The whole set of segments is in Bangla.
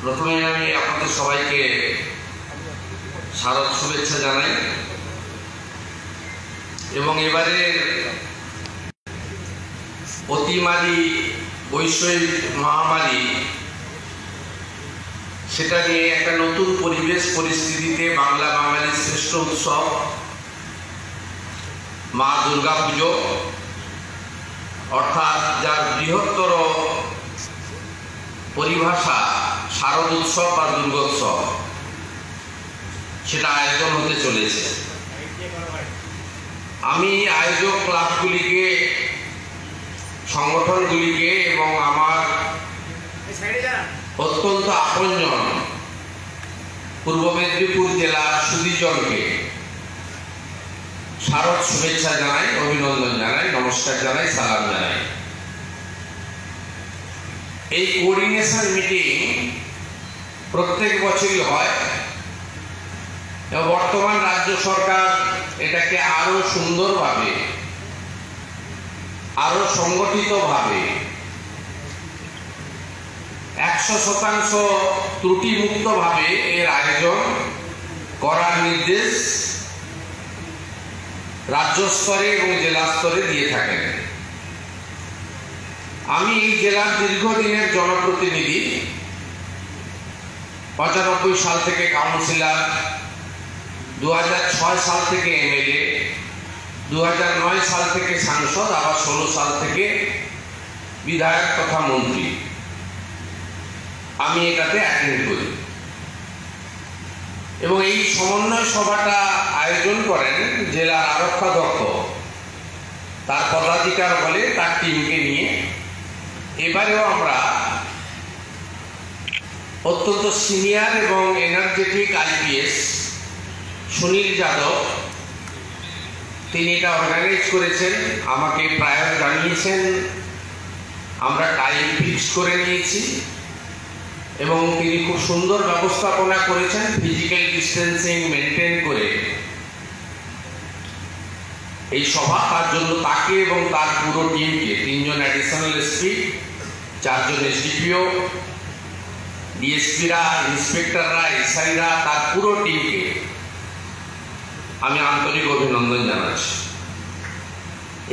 প্রথমে আমি আপনাদের সবাইকে শারদ শুভেচ্ছা জানাই এবং এবারে অতিমারী বৈশ্বিক মহামারী সেটা নিয়ে একটা নতুন পরিবেশ পরিস্থিতিতে বাঙালির শ্রেষ্ঠ উৎসব মা দুর্গা পুজো অর্থাৎ যার বৃহত্তর পরিভাষা শারদ উৎসব বা দুর্গোৎসব সেটা আয়োজন হতে চলেছে। আমি আয়োজক ক্লাবগুলিকে, সংগঠনগুলিকে এবং আমার অত্যন্ত আপনজন পূর্ব মেদিনীপুর জেলার সুধীজনকে শারদ শুভেচ্ছা জানাই, অভিনন্দন জানাই, নমস্কার জানাই, সালাম জানাই। এই কোঅর্ডিনেশন মিটিং প্রত্যেক বছরই হয় এবং বর্তমান রাজ্য সরকার এটাকে আরো সুন্দরভাবে, আরো সংগঠিতভাবে 100% ত্রুটিমুক্তভাবে এর আয়োজন করার নির্দেশ রাজ্য স্তরে এবং জেলা স্তরে দিয়ে থাকেন। আমি এই জেলার দীর্ঘদিনের জনপ্রতিনিধি, 95 সাল থেকে কাউন্সিলর, 2006 সাল থেকে এমএলএ, 2009 সাল থেকে সাংসদ, আবার 16 সাল থেকে বিধায়ক তথা মন্ত্রী আমি এটাতে অ্যাটেন্ড করি এবং এই সমন্বয় সভাটা আয়োজন করেন জেলার আরক্ষাধ্যক্ষ তার পদাধিকার বলে তার টিমকে নিয়ে। এবারেও আমরা অত্যন্ত সিনিয়র এবং এনার্জেটিক আইপিএস সুনীল যাদব, তিনি এটা অর্গানাইজ করেছেন, আমাকে প্রায় জানিয়েছেন, আমরা টাইম ফিক্স করে নিয়েছি এবং তিনি খুব সুন্দর ব্যবস্থাপনা করেছেন, ফিজিক্যাল ডিস্টেন্সিং মেনটেন করে এই সভা। তার জন্য তাকে এবং তার পুরো টিমকে, 3 জন অ্যাডিশনাল এসপি, 4 জন এসডিপিও, ডিএসপিরা, ইন্সপেক্টররা, এসআইরা, তার পুরো টিমকে আমি আন্তরিক অভিনন্দন জানাচ্ছি।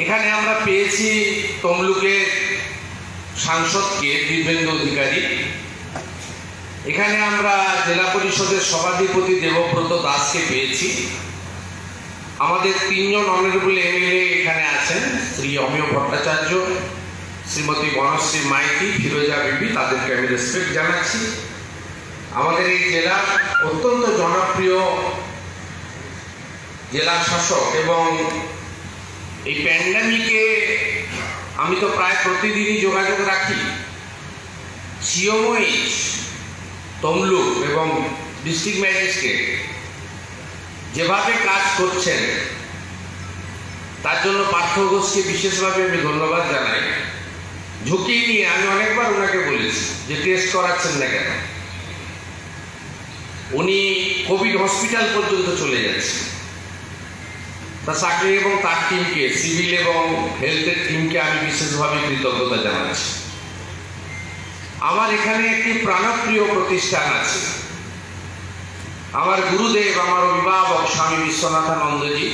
এখানে আমরা পেয়েছি তমলুকের সাংসদকে দিব্যেন্দু অধিকারী, এখানে আমরা জেলা পরিষদের সভাধিপতি দেবব্রত দাসকে পেয়েছি, আমাদের 3 জন অনারেবল এমএলএ এখানে আছেন, শ্রী অমিয় ভট্টাচার্য, শ্রীমতী বনশ্রী মাইতি, ফিরোজা বিবি, তাদেরকে আমি রেসপেক্ট জানাচ্ছি। আমাদের এই জেলার অত্যন্ত জনপ্রিয় জেলা শাসক এবং এই প্যান্ডামিকে আমি তো প্রায় প্রতিদিনই যোগাযোগ রাখি, সিওমইচ তমলুক এবং ডিস্ট্রিক্ট ম্যাজিস্ট্রেট যেভাবে কাজ করছেন তার জন্য পার্থ ঘোষকে বিশেষভাবে আমি ধন্যবাদ জানাই। ঝুঁকি নিয়ে আমি অনেকবার ওনাকে বলেছি যে টেস্ট করাচ্ছেন না কেন, উনি কোভিড হসপিটাল পর্যন্ত চলে যাচ্ছেন। তা তাকে এবং তার টিমকে, সিভিল এবং হেলথের টিমকে আমি বিশেষভাবে কৃতজ্ঞতা জানাচ্ছি। আমার এখানে একটি প্রাণপ্রিয় প্রতিষ্ঠান আছে, আমার গুরুদেব, আমার অভিভাবক স্বামী বিশ্বনাথানন্দজি,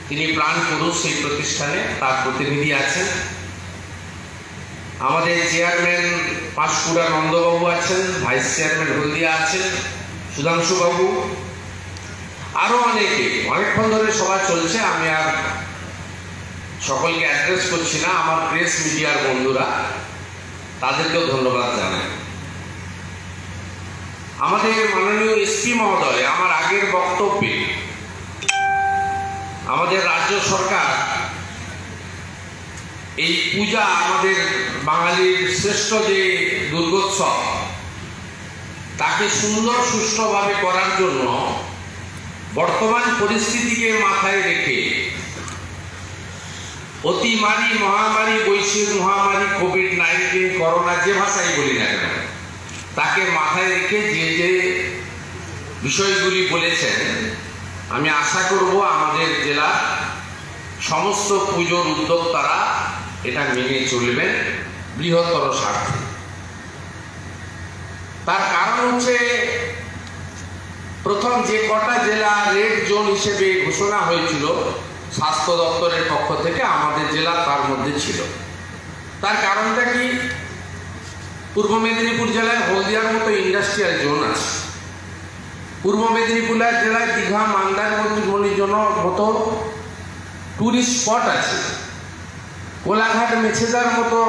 তিনি প্রাণ পুরুষ এই প্রতিষ্ঠানে, তার প্রতিনিধি আছেন। আমাদের চেয়ারম্যান পাঁশকুড়া নন্দবাবু আছেন, ভাইস চেয়ারম্যান হলদিয়া আছেন সুধাংশুবাবু, আরো অনেকে। অনেকক্ষণ ধরে সভা চলছে, আমি আর সকলকে অ্যাড্রেস করছি না। আমার প্রেস মিডিয়ার বন্ধুরা, তাদেরকেও ধন্যবাদ জানাই। আমাদের মাননীয় এসপি মহোদয় আমার আগের বক্তব্যে আমাদের রাজ্য সরকার এই পূজা, আমাদের বাঙালির শ্রেষ্ঠ যে দুর্গোৎসব, তাকে সুন্দর সুষ্ঠুভাবে করার জন্য বর্তমান পরিস্থিতিকে মাথায় রেখে অতিমারী মহামারী, বৈশ্বিক মহামারী, কোভিড-19, করোনা, যে ভাষাই বলি না কেন, তাকে মাথায় রেখে যে যে বিষয়গুলি বলেছেন, আমি আশা করব আমাদের জেলার সমস্ত পুজোর উদ্যোক্তারা এটা মেনে চলবেন বৃহত্তর স্বার্থে। তাই হচ্ছে প্রথম যে কটা জেলা রেড জোন হিসেবে ঘোষণা হয়েছিল স্বাস্থ্য দপ্তরের পক্ষ থেকে, আমাদের জেলা তার মধ্যে ছিল। তার কারণটা কি? পূর্ব মেদিনীপুর জেলায় হলদিয়ার মতো ইন্ডাস্ট্রিয়াল জোন আছে, পূর্ব মেদিনীপুর জেলায় দীঘা, মন্দারমণির জন্য মতো টুরিস্ট স্পট আছে, কোলাঘাট, মেছেদার মতো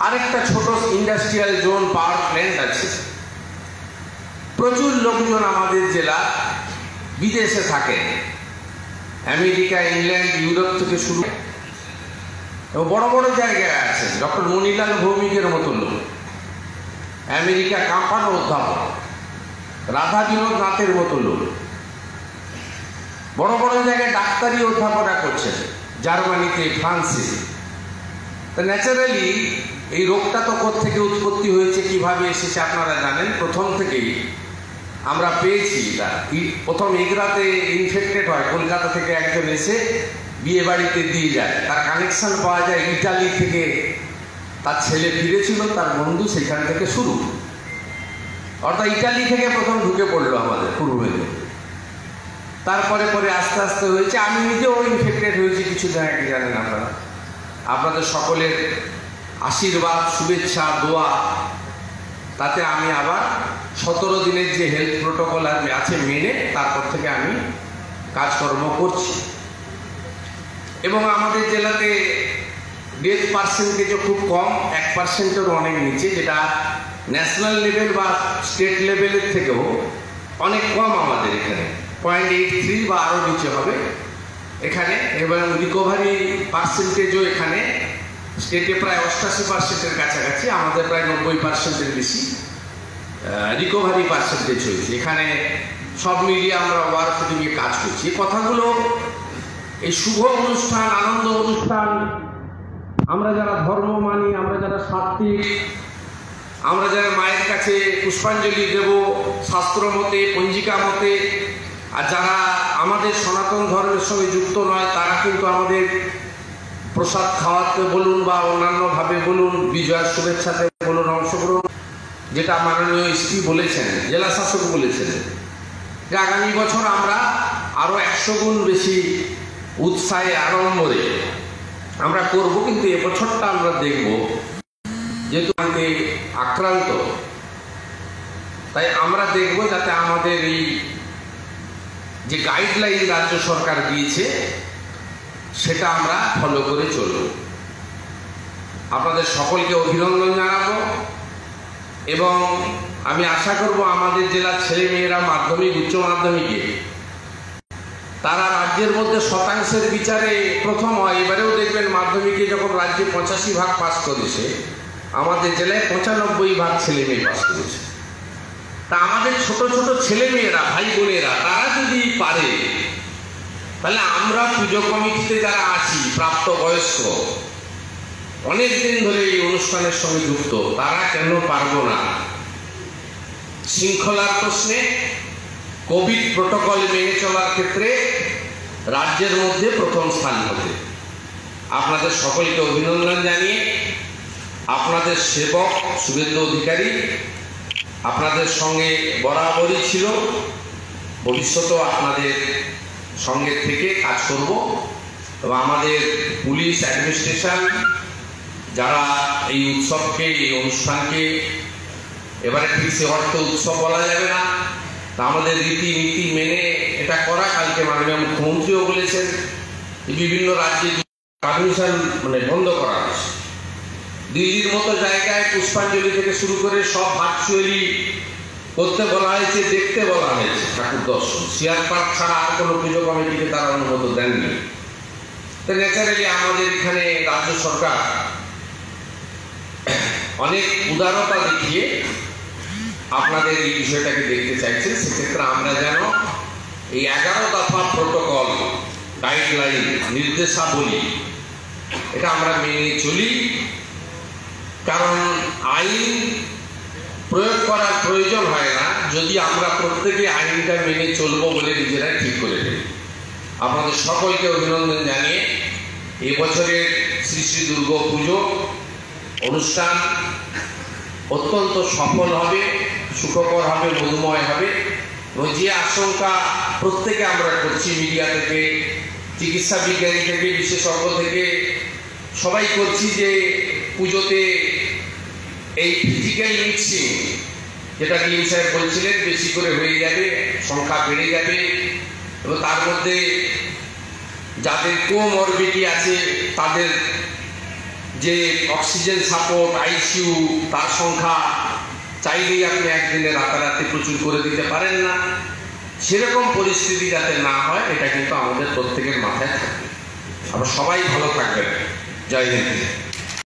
আরেকটা ছোট ইন্ডাস্ট্রিয়াল জোন, পাওয়ার প্ল্যান্ট আছে। প্রচুর লোকজন আমাদের জেলা বিদেশে থাকে, আমেরিকা, ইংল্যান্ড, ইউরোপ থেকে শুরু, এবং বড় বড় জায়গায় আছে। ডক্টর মণিলাল ভৌমিকের মতো লোক, আমেরিকা কাম্পানো অধ্যাপক, রাধা বিনোদ নাথের মতো লোক বড় বড় জায়গায় ডাক্তারি অধ্যাপনা করছেন, জার্মানিতে, ফ্রান্সে। তো ন্যাচারালি এই রোগটা তো কোত্থেকে উৎপত্তি হয়েছে, কিভাবে এসেছে আপনারা জানেন। প্রথম থেকেই আমরা পেয়েছি, প্রথম এগরাতে ইনফেক্টেড হয়, কলকাতা থেকে একজন এসে বিয়ে বাড়িতে দিয়ে যায়, তার কানেকশন পাওয়া যায় ইটালি থেকে, তার ছেলে ফিরেছিল, তার বন্ধু, সেখান থেকে শুরু। অর্থাৎ ইটালি থেকে প্রথম ঢুকে পড়লো আমাদের পূর্ব মেদিনীপুর। তারপরে পরে আস্তে আস্তে হয়েছে। আমি নিজেও ইনফেক্টেড হয়েছি কিছুদিন আগে, জানেন আপনারা। আপনাদের সকলের আশীর্বাদ, শুভেচ্ছা, দোয়া, তাতে আমি আবার 17 দিনের যে হেলথ প্রোটোকল আছে মেনে তারপর থেকে আমি কাজকর্ম করছি। এবং আমাদের জেলাতে ডেথ পার্সেন্টেজও খুব কম, 1%-এরও অনেক নিচে, যেটা ন্যাশনাল লেভেল বা স্টেট লেভেলের থেকেও অনেক কম আমাদের এখানে। 0.83 বা আরও নিচে হবে এখানে। এবং রিকভারি পার্সেন্টেজও এখানে স্টেটে প্রায় 88%-এর কাছাকাছি, আমাদের প্রায় 90%-এর বেশি রিকভারি পার্সেন্টেজ হয়েছে। এখানে সব মিলিয়ে আমরা ওয়ার্কফুটিংয়ে কাজ করছি। এই কথাগুলো, এই শুভ অনুষ্ঠান, আনন্দ অনুষ্ঠান, আমরা যারা ধর্ম মানি, আমরা যারা সাত্ত্বিক, আমরা যারা মায়ের কাছে পুষ্পাঞ্জলি দেব শাস্ত্র মতে, পঞ্জিকা মতে, আর যারা আমাদের সনাতন ধর্মের সঙ্গে যুক্ত নয়, তারা কিন্তু আমাদের প্রসাদ খাওয়াতে বলুন বা অন্যান্যভাবে বলুন, বিজয়ার শুভেচ্ছাতে বলুন, অংশগ্রহণ, যেটা মাননীয় এসপি বলেছেন, জেলা শাসক বলেছেন যে আগামী বছর আমরা আরো 100 গুণ বেশি উৎসাহে, আড়ম্বরে আমরা করব। কিন্তু এবছরটা আমরা দেখব, যেহেতু আমাকে আক্রান্ত, তাই আমরা দেখব যাতে আমাদের এই যে গাইডলাইন রাজ্য সরকার দিয়েছে সেটা আমরা ফলো করে চলব। আপনাদের সকলকে অভিনন্দন জানাবো এবং আমি আশা করব আমাদের জেলার ছেলে মেয়েরা মাধ্যমিক, উচ্চ মাধ্যমিকে তারা রাজ্যের মধ্যে শতাংশের বিচারে প্রথম হয়। এবারেও দেখবেন মাধ্যমিকে যখন রাজ্যে 85% পাস করেছে, আমাদের জেলায় 95% ছেলে মেয়ে পাস করেছে। তা আমাদের ছোট ছোট ছেলে মেয়েরা, ভাই বোনেরা, তারা যদি পারে, তাহলে আমরা পুজো কমিটিতে যারা আছি, প্রাপ্ত বয়স্ক, অনেকদিন ধরে এই অনুষ্ঠানের সঙ্গে যুক্ত, তারা কেন পারবো না? শৃঙ্খলার প্রশ্নে, কোভিড প্রোটোকল মেনে চলার ক্ষেত্রে রাজ্যের মধ্যে প্রথম স্থান হতে আপনাদের সকলকে অভিনন্দন জানিয়ে, আপনাদের সেবক শুভেন্দু অধিকারী আপনাদের সঙ্গে বরাবরই ছিল, ভবিষ্যতেও আপনাদের সঙ্গে থেকে কাজ করব। এবং আমাদের পুলিশ, অ্যাডমিনিস্ট্রেশন, যারা এই উৎসবকে, এই অনুষ্ঠানকে, এবারে ঠিক সে অর্থে উৎসব বলা যাবে না, তা আমাদের রীতিনীতি মেনে এটা করা। কালকে মাননীয় মুখ্যমন্ত্রীও বলেছেন বিভিন্ন রাজ্যে পারমিশন বন্ধ করা হয়েছে। দিল্লির মতো জায়গায় পুষ্পাঞ্জলি থেকে শুরু করে সব ভার্চুয়ালি করতে বলা হয়েছে, দেখতে বলা হয়েছে ঠাকুর দর্শন। সিআর পার্ক ছাড়া আর কোনো পুজো কমিটিকে তারা অনুমোদন দেননি। তো ন্যাচারালি আমাদের এখানে রাজ্য সরকার অনেক উদারতা দেখিয়ে আপনাদের এই বিষয়টাকে দেখতে চাইছে। সেক্ষেত্রে আমরা যেন এই 11 দফা প্রোটোকল, গাইডলাইন, নির্দেশাবলী, এটা আমরা মেনে চলি। কারণ আইন প্রয়োগ করার প্রয়োজন হয় না যদি আমরা প্রত্যেকে আইনটা মেনে চলবো বলে নিজেরাই ঠিক করে দেব। আপনাদের সকলকে অভিনন্দন জানিয়ে এবছরের শ্রী শ্রী দুর্গা পুজো অনুষ্ঠান অত্যন্ত সফল হবে, সুখকর হবে, মধুময় হবে। এবং যে আশঙ্কা প্রত্যেকে আমরা করছি, মিডিয়া থেকে, চিকিৎসা বিজ্ঞানী থেকে, বিশেষজ্ঞ থেকে সবাই করছি, যে পুজোতে এই ফিজিক্যাল মিক্সিং, যেটা ডিএম সাহেব বলছিলেন, বেশি করে হয়ে যাবে, সংখ্যা বেড়ে যাবে এবং তার মধ্যে যাদের কোমরবিডিটি আছে তাদের যে অক্সিজেন সাপোর্ট, আইসিইউ, তার সংখ্যা চাইলেই আপনি একদিনে রাতারাতি প্রচুর করে দিতে পারেন না। সেরকম পরিস্থিতি যাতে না হয়, এটা কিন্তু আমাদের প্রত্যেকের মাথায় থাকবে। আমরা সবাই ভালো থাকবেন। জয় হিন্দ।